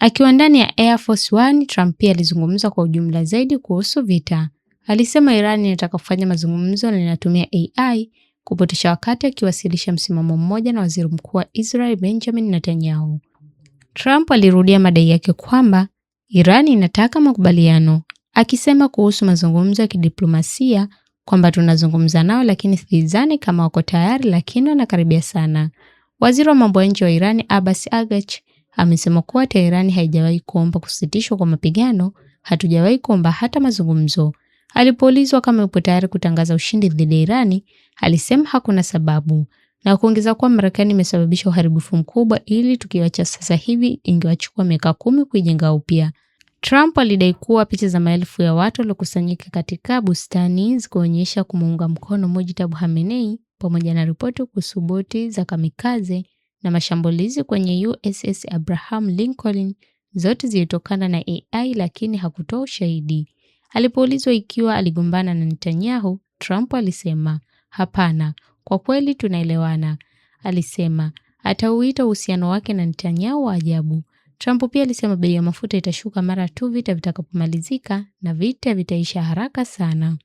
Akiwa ndani ya Air Force One, Trump pia alizungumza kwa ujumla zaidi kuhusu vita. Alisema Iran inataka kufanya mazungumzo na inatumia AI kupotosha wakati, akiwasilisha msimamo mmoja na Waziri Mkuu wa Israel Benjamin Netanyahu. Trump alirudia madai yake kwamba Iran inataka makubaliano, akisema kuhusu mazungumzo ya kidiplomasia kwamba tunazungumza nao lakini sidhani kama wako tayari, lakini wanakaribia sana. Waziri wa mambo ya nje wa Iran Abbas Araghchi amesema kuwa Tehran haijawahi kuomba kusitishwa kwa mapigano, hatujawahi kuomba hata mazungumzo. Alipoulizwa kama yupo tayari kutangaza ushindi dhidi ya Irani, alisema hakuna sababu, na kuongeza kuwa Marekani imesababisha uharibifu mkubwa, ili tukiwacha sasa hivi ingewachukua miaka 10 kuijenga upya. Trump alidai kuwa picha za maelfu ya watu waliokusanyika katika bustani zikuonyesha kumuunga mkono Mojtaba Khamenei, pamoja na ripoti kuhusu boti za kamikaze na mashambulizi kwenye USS Abraham Lincoln, zote zilitokana na AI, lakini hakutoa ushahidi. Alipoulizwa ikiwa aligombana na Netanyahu, Trump alisema, "Hapana, kwa kweli tunaelewana." Alisema atauita uhusiano wake na Netanyahu wa ajabu. Trump pia alisema bei ya mafuta itashuka mara tu vita vitakapomalizika, na vita vitaisha haraka sana.